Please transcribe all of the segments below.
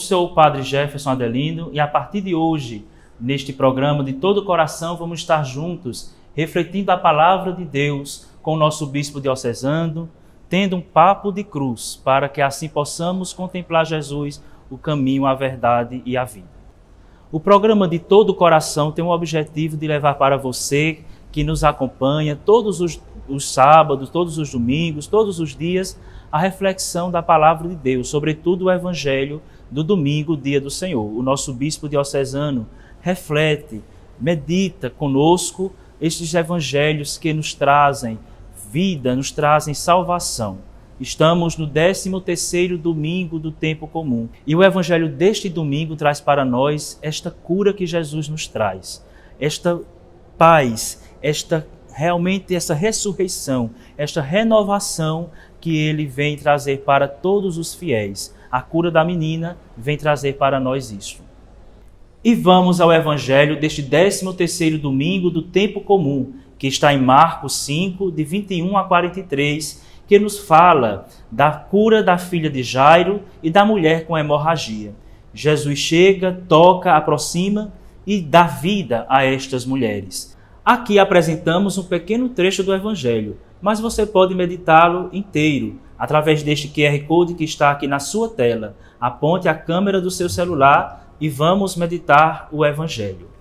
sou o Padre Jefferson Adelino e a partir de hoje, neste programa de todo o coração, vamos estar juntos, refletindo a palavra de Deus com o nosso bispo diocesano, tendo um papo de cruz, para que assim possamos contemplar Jesus, o caminho, a verdade e a vida. O programa de todo o coração tem o objetivo de levar para você, que nos acompanha todos os sábados, todos os domingos, todos os dias, a reflexão da palavra de Deus, sobretudo o Evangelho do domingo, dia do Senhor. O nosso bispo diocesano reflete, medita conosco estes evangelhos que nos trazem vida, nos trazem salvação. Estamos no 13º domingo do tempo comum e o evangelho deste domingo traz para nós esta cura que Jesus nos traz, esta paz, realmente essa ressurreição, esta renovação que ele vem trazer para todos os fiéis. A cura da menina vem trazer para nós isso. E vamos ao evangelho deste 13º domingo do tempo comum, que está em Marcos 5, de 21 a 43, que nos fala da cura da filha de Jairo e da mulher com hemorragia. Jesus chega, toca, aproxima e dá vida a estas mulheres. Aqui apresentamos um pequeno trecho do evangelho, mas você pode meditá-lo inteiro através deste QR Code que está aqui na sua tela. Aponte a câmera do seu celular e vamos meditar o evangelho.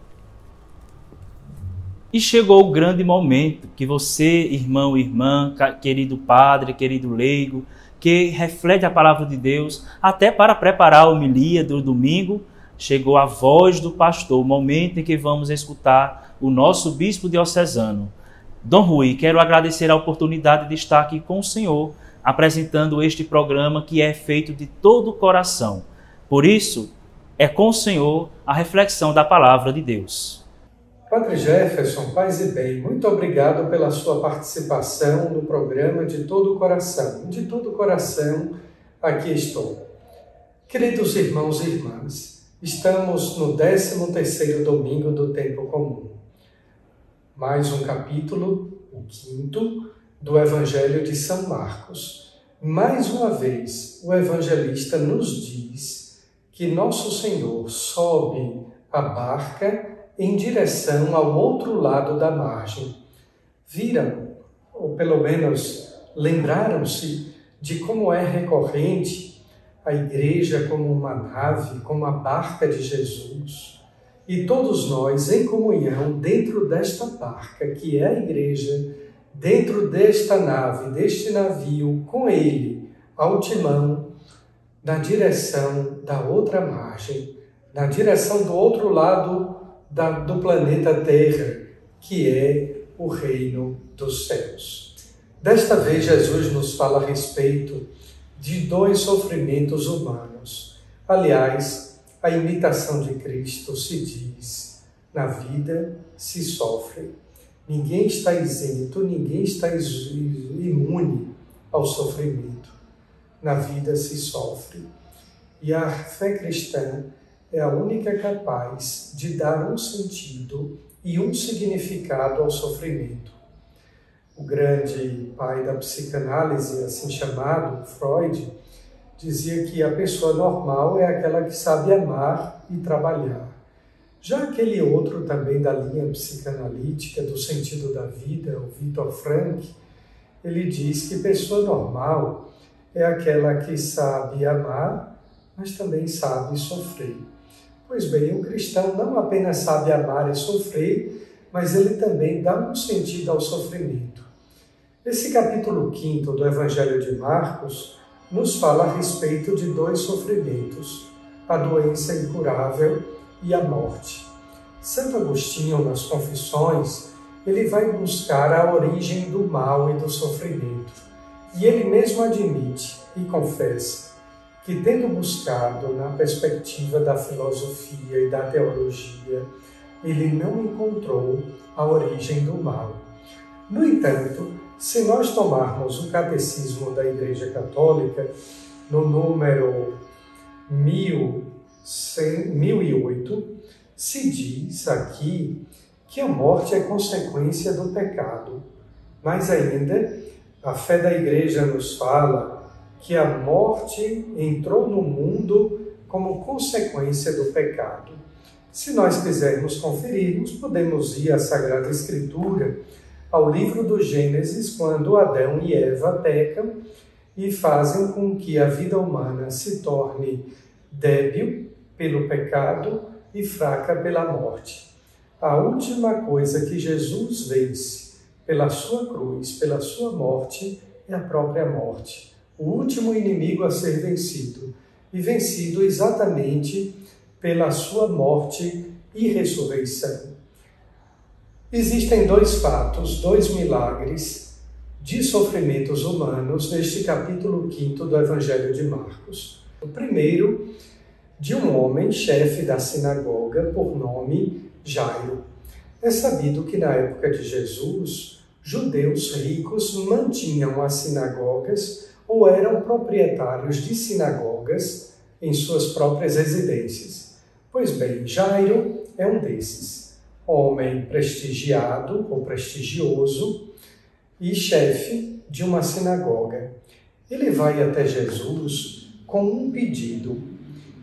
E chegou o grande momento que você, irmão e irmã, querido padre, querido leigo, que reflete a palavra de Deus, até para preparar a homilia do domingo, chegou a voz do pastor, o momento em que vamos escutar o nosso bispo diocesano. Dom Rui, quero agradecer a oportunidade de estar aqui com o senhor, apresentando este programa que é feito de todo o coração. Por isso, é com o senhor a reflexão da palavra de Deus. Padre Jefferson, paz e bem, muito obrigado pela sua participação no programa De Todo o Coração. De todo o coração, aqui estou. Queridos irmãos e irmãs, estamos no 13º domingo do tempo comum. Mais um capítulo, o 5º, do Evangelho de São Marcos. Mais uma vez, o evangelista nos diz que Nosso Senhor sobe a barca em direção ao outro lado da margem. Viram, ou pelo menos lembraram-se de como é recorrente a igreja como uma nave, como a barca de Jesus. E todos nós, em comunhão, dentro desta barca, que é a igreja, dentro desta nave, deste navio, com ele, ao timão, na direção da outra margem, na direção do outro lado do planeta Terra, que é o reino dos céus. Desta vez, Jesus nos fala a respeito de 2 sofrimentos humanos. Aliás, a imitação de Cristo se diz: na vida se sofre. Ninguém está isento, ninguém está imune ao sofrimento. Na vida se sofre. E a fé cristã é a única capaz de dar um sentido e um significado ao sofrimento. O grande pai da psicanálise, assim chamado, Freud, dizia que a pessoa normal é aquela que sabe amar e trabalhar. Já aquele outro também da linha psicanalítica, do sentido da vida, o Viktor Frankl, ele diz que pessoa normal é aquela que sabe amar, mas também sabe sofrer. Pois bem, o cristão não apenas sabe amar e sofrer, mas ele também dá um sentido ao sofrimento. Esse capítulo 5º do Evangelho de Marcos nos fala a respeito de 2 sofrimentos, a doença incurável e a morte. Santo Agostinho, nas Confissões, ele vai buscar a origem do mal e do sofrimento. E ele mesmo admite e confessa que, tendo buscado na perspectiva da filosofia e da teologia, ele não encontrou a origem do mal. No entanto, se nós tomarmos o Catecismo da Igreja Católica, no número 1008, se diz aqui que a morte é consequência do pecado. Mas ainda, a fé da Igreja nos fala que a morte entrou no mundo como consequência do pecado. Se nós quisermos conferirmos, podemos ir à Sagrada Escritura, ao livro do Gênesis, quando Adão e Eva pecam e fazem com que a vida humana se torne débil pelo pecado e fraca pela morte. A última coisa que Jesus vence pela sua cruz, pela sua morte, é a própria morte. O último inimigo a ser vencido, e vencido exatamente pela sua morte e ressurreição. Existem dois fatos, dois milagres de sofrimentos humanos neste capítulo 5 do Evangelho de Marcos. O primeiro, de um homem, chefe da sinagoga, por nome Jairo. É sabido que na época de Jesus, judeus ricos mantinham as sinagogas ou eram proprietários de sinagogas em suas próprias residências. Pois bem, Jairo é um desses. Homem prestigiado ou prestigioso e chefe de uma sinagoga. Ele vai até Jesus com um pedido.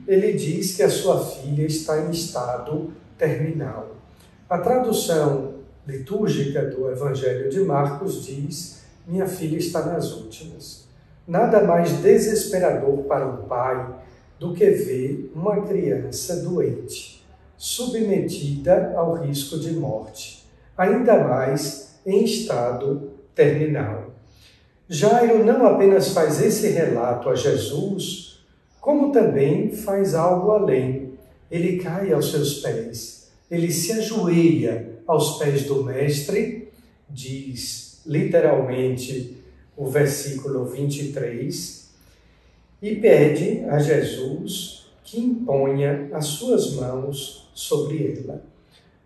Ele diz que a sua filha está em estado terminal. A tradução litúrgica do Evangelho de Marcos diz: minha filha está nas últimas. Nada mais desesperador para um pai do que ver uma criança doente, submetida ao risco de morte, ainda mais em estado terminal. Jairo não apenas faz esse relato a Jesus, como também faz algo além. Ele cai aos seus pés, ele se ajoelha aos pés do Mestre, diz literalmente o versículo 23, e pede a Jesus que imponha as suas mãos sobre ela.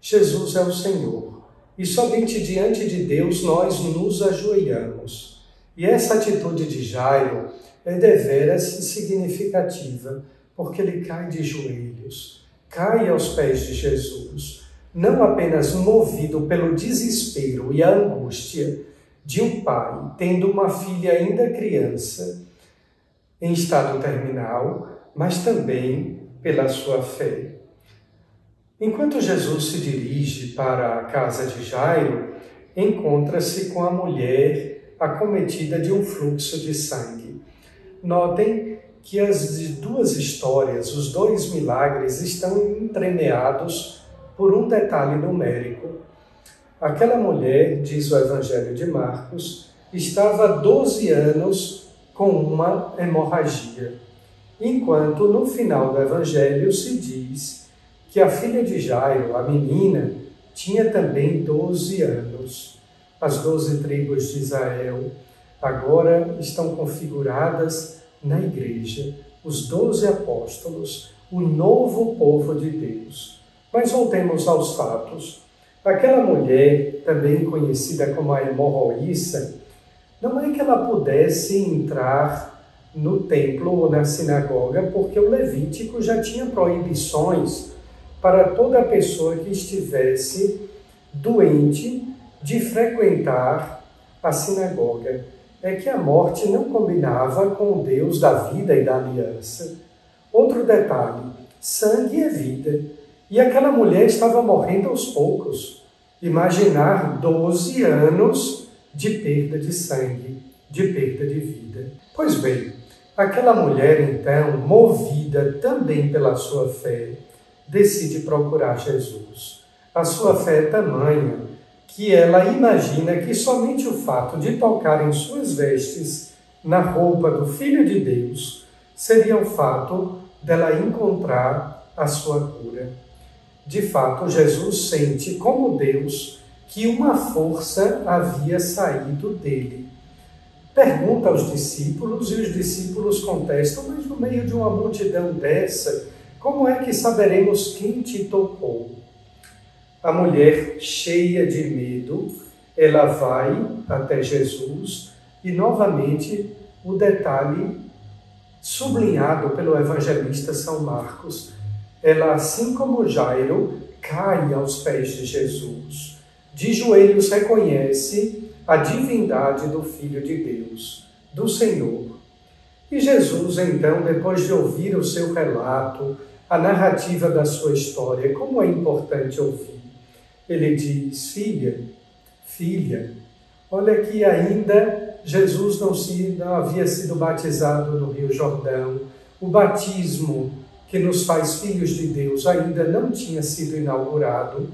Jesus é o Senhor, e somente diante de Deus nós nos ajoelhamos. E essa atitude de Jairo é deveras significativa, porque ele cai de joelhos, cai aos pés de Jesus, não apenas movido pelo desespero e a angústia de um pai tendo uma filha ainda criança em estado terminal, mas também pela sua fé. Enquanto Jesus se dirige para a casa de Jairo, encontra-se com a mulher acometida de um fluxo de sangue. Notem que as duas histórias, os dois milagres, estão entremeados por um detalhe numérico. Aquela mulher, diz o Evangelho de Marcos, estava há 12 anos com uma hemorragia, enquanto no final do Evangelho se diz que a filha de Jairo, a menina, tinha também 12 anos. As 12 tribos de Israel agora estão configuradas na igreja, os 12 apóstolos, o novo povo de Deus. Mas voltemos aos fatos. Aquela mulher, também conhecida como a hemorroíça, não é que ela pudesse entrar no templo ou na sinagoga, porque o Levítico já tinha proibições para toda pessoa que estivesse doente de frequentar a sinagoga. É que a morte não combinava com o Deus da vida e da aliança. Outro detalhe, sangue é vida. E aquela mulher estava morrendo aos poucos. Imaginar 12 anos de perda de sangue, de perda de vida. Pois bem, aquela mulher então, movida também pela sua fé, decide procurar Jesus. A sua fé é tamanha que ela imagina que somente o fato de tocar em suas vestes na roupa do Filho de Deus seria o fato dela encontrar a sua cura. De fato, Jesus sente como Deus que uma força havia saído dele. Pergunta aos discípulos e os discípulos contestam: mas no meio de uma multidão dessa, como é que saberemos quem te tocou? A mulher, cheia de medo, ela vai até Jesus e, novamente, o detalhe sublinhado pelo evangelista São Marcos. Ela, assim como Jairo, cai aos pés de Jesus. De joelhos reconhece a divindade do Filho de Deus, do Senhor. E Jesus, então, depois de ouvir o seu relato, a narrativa da sua história, como é importante ouvir, ele diz: filha, olha que ainda Jesus não havia sido batizado no Rio Jordão, o batismo que nos faz filhos de Deus ainda não tinha sido inaugurado,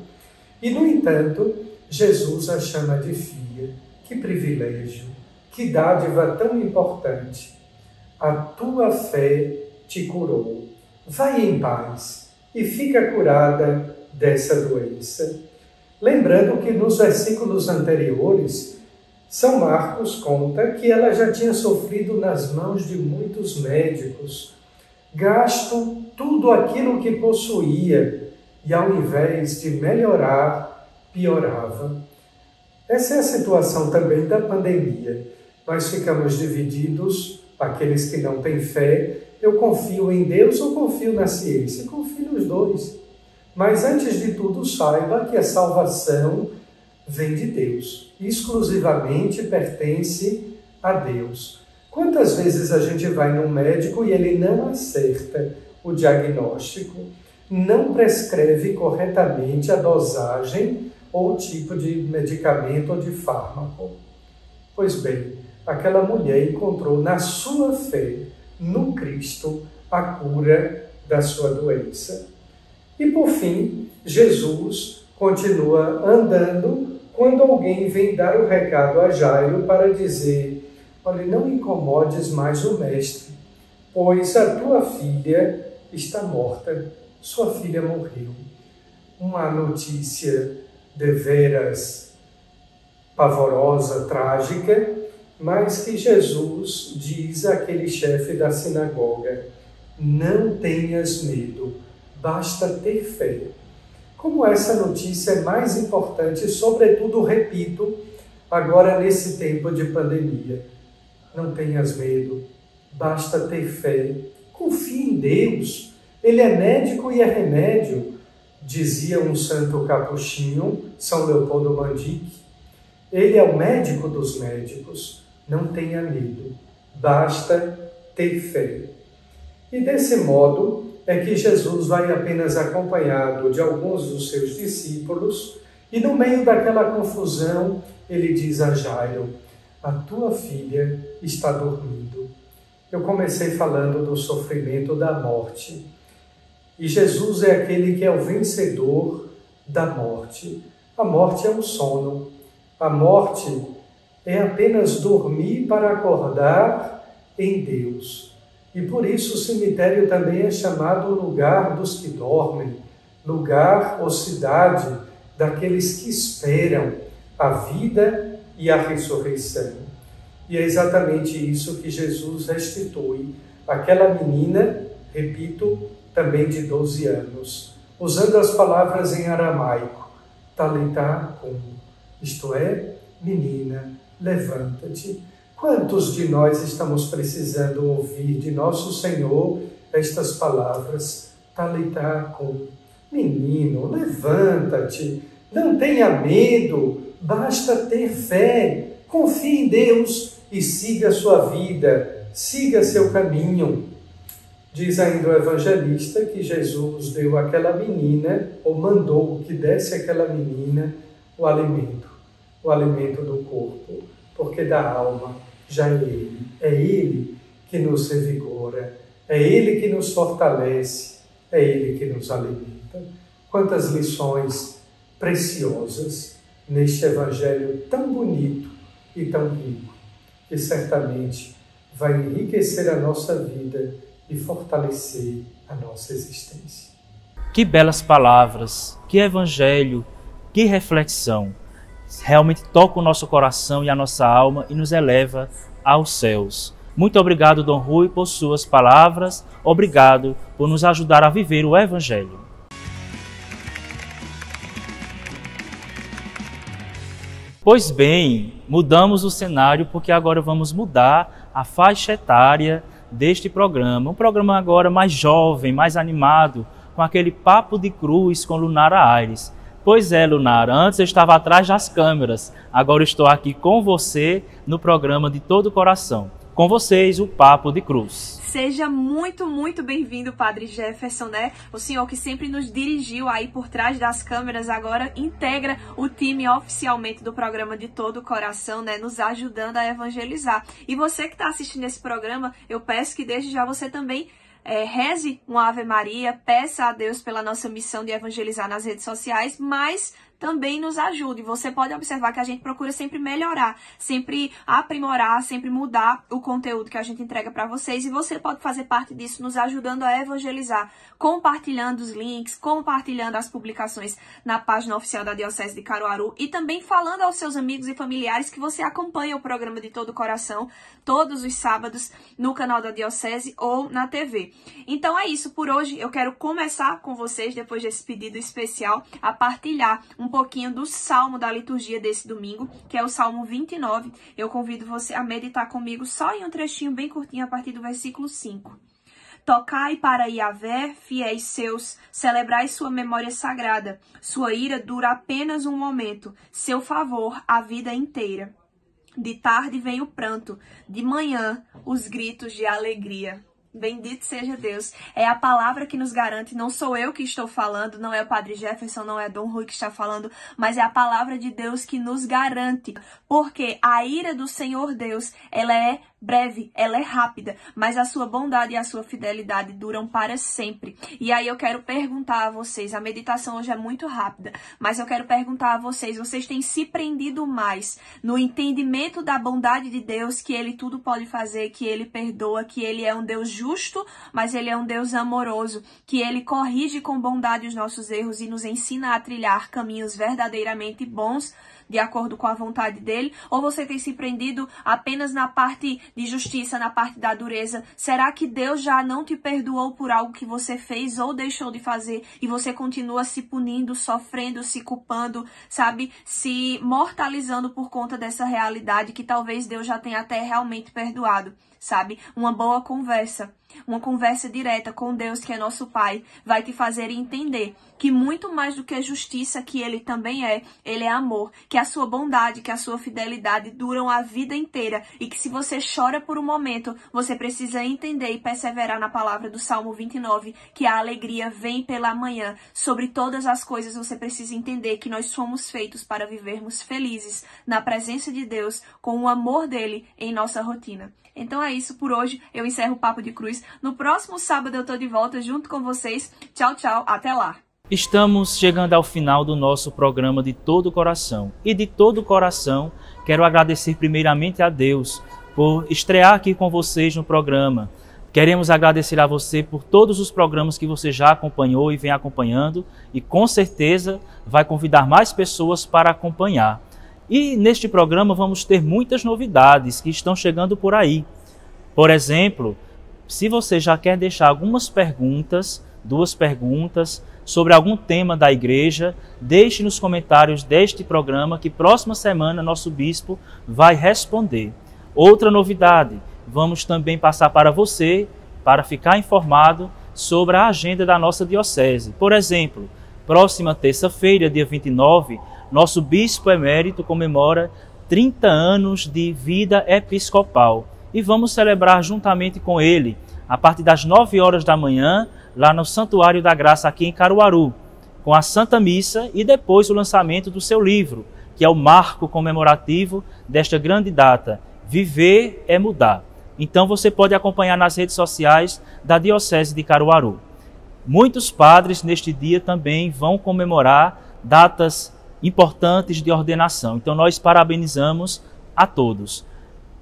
e, no entanto, Jesus a chama de filha. Que privilégio, que dádiva tão importante. A tua fé te curou. Vai em paz e fica curada dessa doença. Lembrando que nos versículos anteriores, São Marcos conta que ela já tinha sofrido nas mãos de muitos médicos, gasto tudo aquilo que possuía e, ao invés de melhorar, piorava. Essa é a situação também da pandemia. Nós ficamos divididos, aqueles que não têm fé. Eu confio em Deus ou confio na ciência? Confio nos dois. Mas, antes de tudo, saiba que a salvação vem de Deus. Exclusivamente pertence a Deus. Quantas vezes a gente vai num médico e ele não acerta o diagnóstico, não prescreve corretamente a dosagem ou o tipo de medicamento ou de fármaco? Pois bem, aquela mulher encontrou na sua fé, no Cristo, a cura da sua doença. E, por fim, Jesus continua andando quando alguém vem dar o recado a Jairo para dizer: olha, não incomodes mais o mestre, pois a tua filha está morta, sua filha morreu. Uma notícia deveras pavorosa, trágica, mas que Jesus diz àquele chefe da sinagoga: não tenhas medo, basta ter fé. Como essa notícia é mais importante, sobretudo, repito, agora nesse tempo de pandemia. Não tenhas medo, basta ter fé. Confie em Deus, Ele é médico e é remédio, dizia um santo capuchinho, São Leopoldo Mandic. Ele é o médico dos médicos. Não tenha medo, basta ter fé. E desse modo é que Jesus vai apenas acompanhado de alguns dos seus discípulos e, no meio daquela confusão, ele diz a Jairo: a tua filha está dormindo. Eu comecei falando do sofrimento da morte. E Jesus é aquele que é o vencedor da morte. A morte é um sono. A morte é apenas dormir para acordar em Deus. E por isso o cemitério também é chamado lugar dos que dormem, lugar ou cidade daqueles que esperam a vida e a ressurreição. E é exatamente isso que Jesus restitui àquela menina, repito, também de 12 anos, usando as palavras em aramaico, Talitá kum, isto é, menina, levanta-te. Quantos de nós estamos precisando ouvir de nosso Senhor estas palavras? Talitá kum, menino, levanta-te, não tenha medo, basta ter fé, confie em Deus e siga a sua vida, siga seu caminho. Diz ainda o evangelista que Jesus deu àquela menina, ou mandou que desse àquela menina o alimento do corpo, porque da alma já é Ele que nos revigora, é Ele que nos fortalece, é Ele que nos alimenta. Quantas lições preciosas neste Evangelho tão bonito e tão rico, que certamente vai enriquecer a nossa vida e fortalecer a nossa existência. Que belas palavras, que Evangelho, que reflexão. Realmente toca o nosso coração e a nossa alma e nos eleva aos céus. Muito obrigado, Dom Rui, por suas palavras. Obrigado por nos ajudar a viver o Evangelho. Pois bem, mudamos o cenário porque agora vamos mudar a faixa etária deste programa. Um programa agora mais jovem, mais animado, com aquele papo de cruz com Lunara Aires. Pois é, Lunara, antes eu estava atrás das câmeras, agora estou aqui com você no programa De Todo o Coração. Com vocês, o Papo de Cruz. Seja muito, muito bem-vindo, Padre Jefferson, né? O senhor que sempre nos dirigiu aí por trás das câmeras, agora integra o time oficialmente do programa De Todo o Coração, né? Nos ajudando a evangelizar. E você que está assistindo esse programa, eu peço que desde já você também reze uma Ave Maria, peça a Deus pela nossa missão de evangelizar nas redes sociais, mas também nos ajude. Você pode observar que a gente procura sempre melhorar, sempre aprimorar, sempre mudar o conteúdo que a gente entrega para vocês, e você pode fazer parte disso nos ajudando a evangelizar, compartilhando os links, compartilhando as publicações na página oficial da Diocese de Caruaru e também falando aos seus amigos e familiares que você acompanha o programa De Todo o Coração todos os sábados no canal da Diocese ou na TV. Então é isso por hoje. Eu quero começar com vocês, depois desse pedido especial, a partilhar um pouquinho do salmo da liturgia desse domingo, que é o Salmo 29. Eu convido você a meditar comigo só em um trechinho bem curtinho a partir do versículo 5. Tocai para Yahvé, fiéis seus, celebrai sua memória sagrada. Sua ira dura apenas um momento, seu favor a vida inteira. De tarde vem o pranto, de manhã os gritos de alegria. Bendito seja Deus. É a palavra que nos garante, não sou eu que estou falando, não é o Padre Jefferson, não é Dom Rui que está falando, mas é a palavra de Deus que nos garante, porque a ira do Senhor Deus, ela é breve, ela é rápida, mas a sua bondade e a sua fidelidade duram para sempre. E aí eu quero perguntar a vocês, a meditação hoje é muito rápida, mas eu quero perguntar a vocês, vocês têm se prendido mais no entendimento da bondade de Deus, que Ele tudo pode fazer, que Ele perdoa, que Ele é um Deus justo, mas Ele é um Deus amoroso, que Ele corrige com bondade os nossos erros e nos ensina a trilhar caminhos verdadeiramente bons, de acordo com a vontade dele? Ou você tem se prendido apenas na parte de justiça, na parte da dureza? Será que Deus já não te perdoou por algo que você fez ou deixou de fazer e você continua se punindo, sofrendo, se culpando, sabe? Se mortalizando por conta dessa realidade que talvez Deus já tenha até realmente perdoado, sabe? Uma boa conversa, uma conversa direta com Deus, que é nosso Pai, vai te fazer entender que muito mais do que justiça, que Ele também é, Ele é amor, que a sua bondade, que a sua fidelidade duram a vida inteira, e que se você chora por um momento, você precisa entender e perseverar na palavra do Salmo 29, que a alegria vem pela manhã. Sobre todas as coisas você precisa entender que nós somos feitos para vivermos felizes na presença de Deus, com o amor dele em nossa rotina. Então é isso por hoje, eu encerro o Papo de Cruz. No próximo sábado eu tô de volta junto com vocês. Tchau, tchau, até lá! Estamos chegando ao final do nosso programa De Todo o Coração. E de todo o coração, quero agradecer primeiramente a Deus por estrear aqui com vocês no programa. Queremos agradecer a você por todos os programas que você já acompanhou e vem acompanhando, e com certeza vai convidar mais pessoas para acompanhar. E neste programa vamos ter muitas novidades que estão chegando por aí. Por exemplo, se você já quer deixar algumas perguntas, 2 perguntas, sobre algum tema da igreja, deixe nos comentários deste programa que próxima semana nosso bispo vai responder. Outra novidade, vamos também passar para você, para ficar informado sobre a agenda da nossa diocese. Por exemplo, próxima terça-feira, dia 29, nosso bispo emérito comemora 30 anos de vida episcopal e vamos celebrar juntamente com ele, a partir das 9 horas da manhã, lá no Santuário da Graça, aqui em Caruaru, com a Santa Missa e depois o lançamento do seu livro, que é o marco comemorativo desta grande data, Viver é Mudar. Então você pode acompanhar nas redes sociais da Diocese de Caruaru. Muitos padres neste dia também vão comemorar datas importantes de ordenação. Então nós parabenizamos a todos.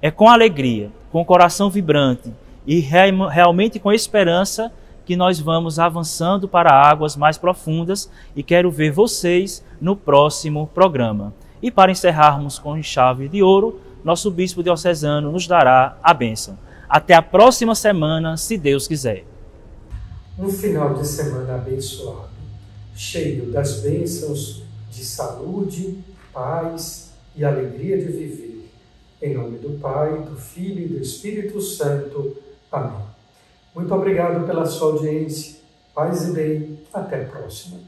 É com alegria, com o coração vibrante e realmente com esperança que nós vamos avançando para águas mais profundas, e quero ver vocês no próximo programa. E para encerrarmos com chave de ouro, nosso bispo diocesano nos dará a bênção. Até a próxima semana, se Deus quiser. Um final de semana abençoado, cheio das bênçãos de saúde, paz e alegria de viver. Em nome do Pai, do Filho e do Espírito Santo. Amém. Muito obrigado pela sua audiência. Paz e bem. Até a próxima.